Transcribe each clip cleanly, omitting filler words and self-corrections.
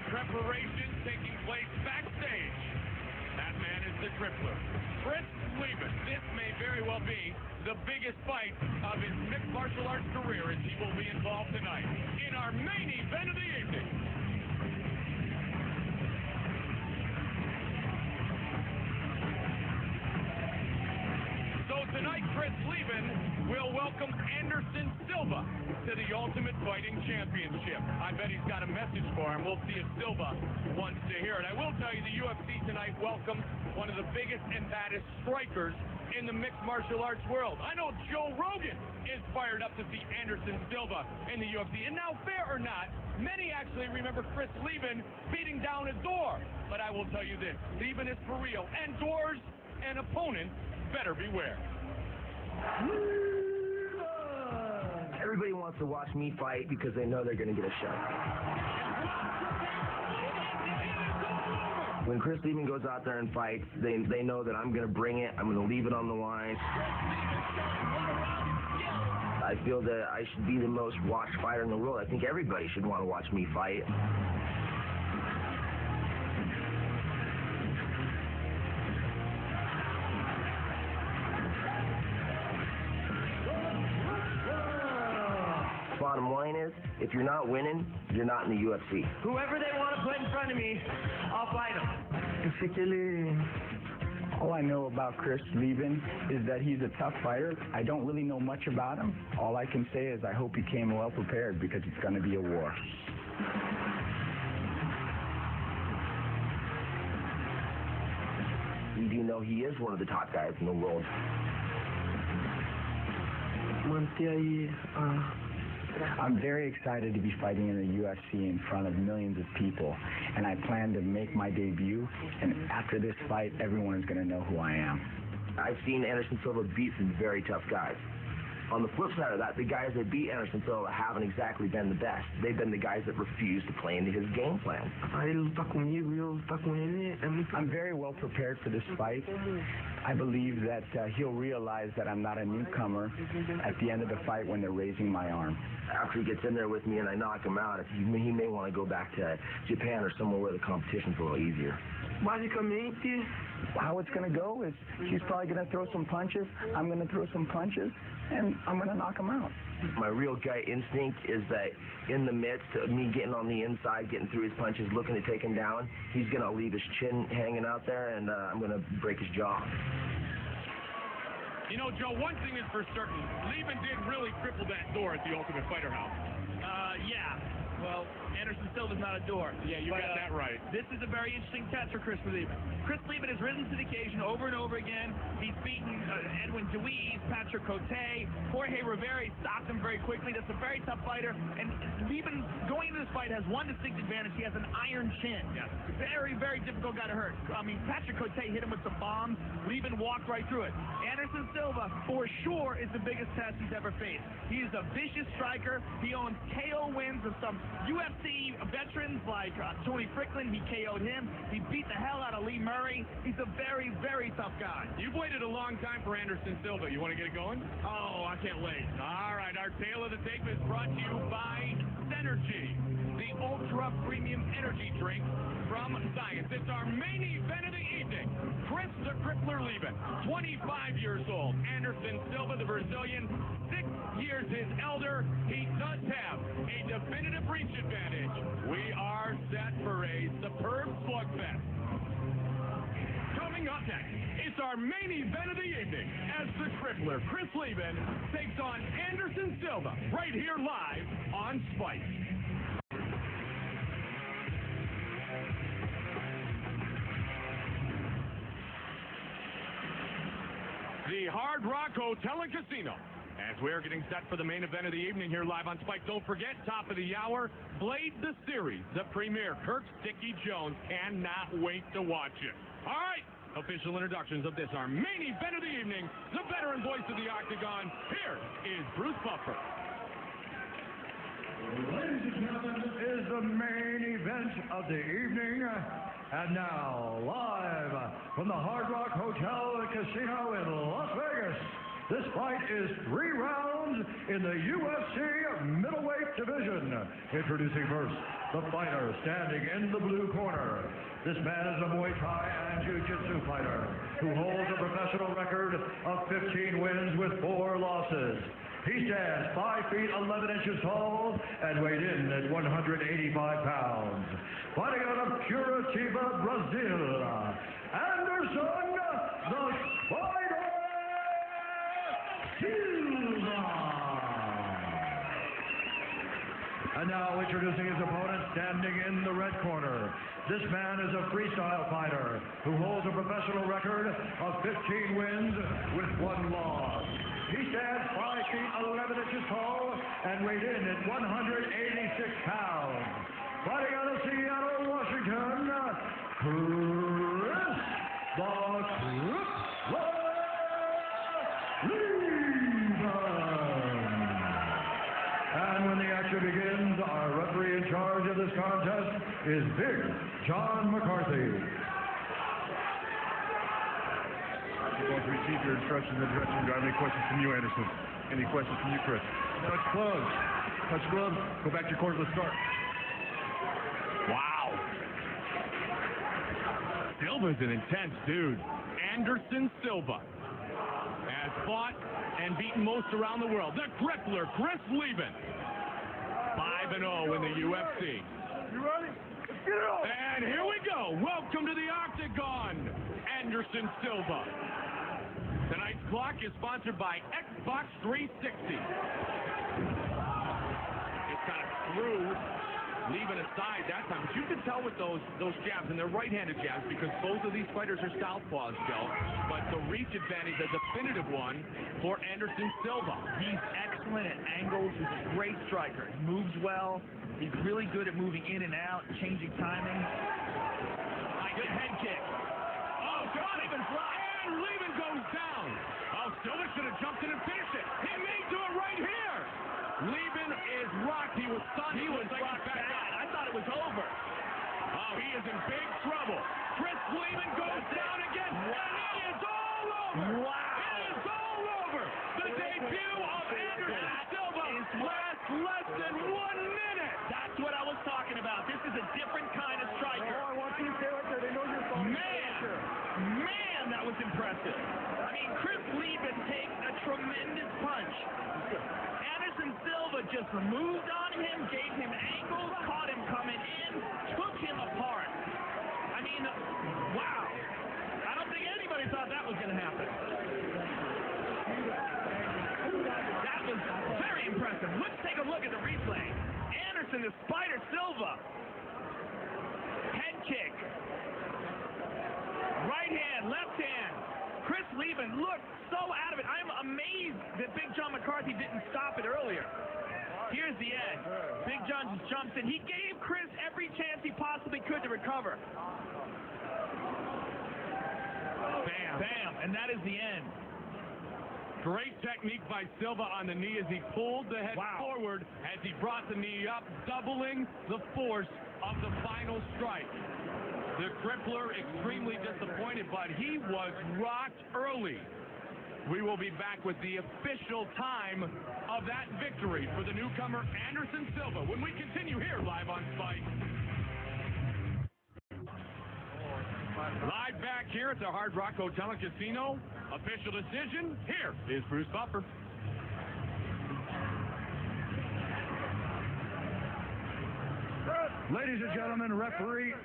preparations taking place backstage. That man is the Crippler, Chris Leben. This may very well be the biggest fight of his mixed martial arts career as he will be involved tonight in our main event of the evening. So tonight, Chris Leben will welcome Anderson Silva to the Ultimate Fighting Championship. I bet he's got a message for him. We'll see if Silva wants to hear it. I will tell you, the UFC tonight welcomes one of the biggest and baddest strikers in the mixed martial arts world. I know Joe Rogan is fired up to see Anderson Silva in the UFC. And now, fair or not, many actually remember Chris Leben beating down a door. But I will tell you this, Leben is for real. And doors and opponents better beware. Everybody wants to watch me fight because they know they're going to get a shot. When Chris Leben goes out there and fights, they know that I'm going to bring it. I'm going to leave it on the line. I feel that I should be the most watched fighter in the world. I think everybody should want to watch me fight. Bottom line is, if you're not winning, you're not in the UFC. Whoever they want to put in front of me, I'll fight them. All I know about Chris Leben is that he's a tough fighter. I don't really know much about him. All I can say is I hope he came well prepared because it's going to be a war. You do know he is one of the top guys in the world. I'm very excited to be fighting in the UFC in front of millions of people, and I plan to make my debut, and after this fight, everyone is going to know who I am. I've seen Anderson Silva beat some very tough guys. On the flip side of that, the guys that beat Anderson Silva haven't exactly been the best. They've been the guys that refuse to play into his game plan. I'm very well prepared for this fight. I believe that he'll realize that I'm not a newcomer at the end of the fight when they're raising my arm. After he gets in there with me and I knock him out, he may want to go back to Japan or somewhere where the competition's a little easier. How it's going to go is he's probably going to throw some punches, I'm going to throw some punches, and I'm going to knock him out. My real gut instinct is that in the midst of me getting on the inside, getting through his punches, looking to take him down, he's going to leave his chin hanging out there, and I'm going to break his jaw. You know, Joe, one thing is for certain. Leben did really cripple that door at the Ultimate Fighter House. Yeah. Well, Anderson Silva's not a door. Yeah, you got that right. This is a very interesting test for Chris Leben. Chris Leben has risen to the occasion over and over again. He's beaten Edwin Deweese, Patrick Cote, Jorge Rivera. He stopped him very quickly. That's a very tough fighter. And Leben, going into this fight, has one distinct advantage. He has an iron chin. Yes. Very, very difficult guy to hurt. I mean, Patrick Cote hit him with some bombs. Leben walked right through it. Anderson Silva, for sure, is the biggest test he's ever faced. He is a vicious striker. He owns KO wins of some UFC veterans like Tony Strickland. He KO'd him. He beat the hell out of Lee Murray. He's a very, very tough guy. You've waited a long time for Anderson Silva. You want to get it going? Oh, I can't wait. All right, our tale of the tape is brought to you by Synergy, the ultra premium energy drink from Science. It's our main event of the evening. Chris the Crippler Leben, 25 years old. Anderson Silva, the Brazilian, 6 years his elder. He does have a definitive reach advantage. We are set for a superb slugfest. Coming up next, it's our main event of the evening as the Crippler, Chris Leben, takes on Anderson Silva right here live on Spike. The Hard Rock Hotel and Casino. As we're getting set for the main event of the evening here live on Spike, don't forget, top of the hour, Blade the Series, the premiere. Kirk Sticky Jones cannot wait to watch it. All right, official introductions of this, our main event of the evening, the veteran voice of the Octagon. Here is Bruce Buffer. Ladies and gentlemen, this is the main event of the evening. And now, live from the Hard Rock Hotel and Casino in Las Vegas, This fight is 3 rounds in the UFC middleweight division. Introducing first, the fighter standing in the blue corner. This man is a Muay Thai and Jiu-Jitsu fighter who holds a professional record of 15 wins with 4 losses. He stands 5 feet 11 inches tall and weighed in at 185 pounds. Fighting out of Curitiba, Brazil, Anderson the Spider Silva. And now introducing his opponent standing in the red corner. This man is a freestyle fighter who holds a professional record of 15 wins with 1 loss. He stands 5 feet 11 inches tall and weighed in at 186 pounds. Fighting out of Seattle, Washington, Chris the And when the action begins, our referee in charge of this contest is Big John McCarthy. You're going to receive your instructions in the dressing room. Do I have any questions from you, Anderson? Any questions from you, Chris? Touch gloves. Touch gloves. Go back to your corner. Let's start. Wow. Silva's an intense dude. Anderson Silva has fought and beaten most around the world. The crippler, Chris Leben, 5-0 in the UFC. You ready? Let's get it on. And here we go. Welcome to the Octagon, Anderson Silva. Tonight's clock is sponsored by Xbox 360. Just kind of threw Leben aside that time. But you can tell with those jabs, and they're right-handed jabs, because both of these fighters are southpaws still. But the reach advantage, the definitive one for Anderson Silva. He's excellent at angles. He's a great striker. He moves well. He's really good at moving in and out, changing timing. Good head kick. Oh, God, Leben's blocked. And Leben goes down. Oh, Silva should have jumped in and finished it. He may do it right here. Leben is rocked. He was stunned. He was rocked bad. I thought it was over. Oh, he is in big trouble. Chris Leben goes down again. And it is all over. Wow. It is all over. The debut of Anderson Silva lasts less than 1 minute. That's what I was talking about. This is a different kind of striker. I want you to stay right there. They know you're falling. Man, that was impressive. I mean, Chris Leben takes a tremendous punch. Anderson Silva just moved on him, gave him angles, caught him coming in, took him apart. I mean, wow. I don't think anybody thought that was going to happen. That was very impressive. Let's take a look at the replay. Anderson, the Spider Silva. Head kick. Right hand, left hand. Chris Leben looked so out of it. I'm amazed that Big John McCarthy didn't stop it earlier. Here's the end. Big John just jumps in. He gave Chris every chance he possibly could to recover. Bam. Bam, and that is the end. Great technique by Silva on the knee as he pulled the head forward as he brought the knee up, doubling the force of the final strike. The crippler extremely disappointed, but he was rocked early. We will be back with the official time of that victory for the newcomer Anderson Silva when we continue here live on Spike. Live back here at the Hard Rock Hotel and Casino. Official decision, here is Bruce Buffer. Ladies and gentlemen, referee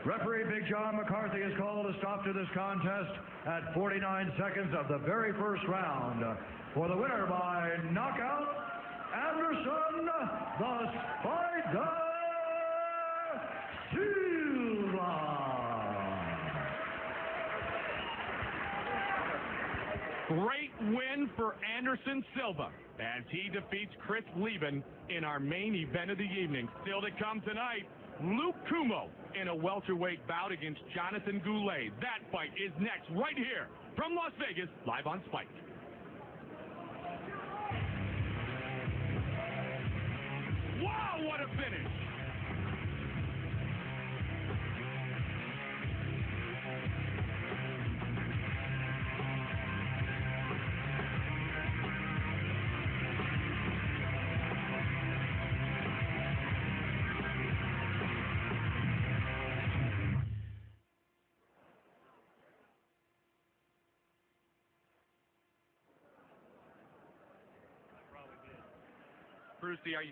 Big John McCarthy has called a stop to this contest at 49 seconds of the very first round. For the winner by knockout, Anderson the Spider Silva. Great win for Anderson Silva as he defeats Chris Leben in our main event of the evening. Still to come tonight, Luke Kumo in a welterweight bout against Jonathan Goulet. That fight is next right here from Las Vegas, live on Spike. Wow, what a finish! Brucey, are you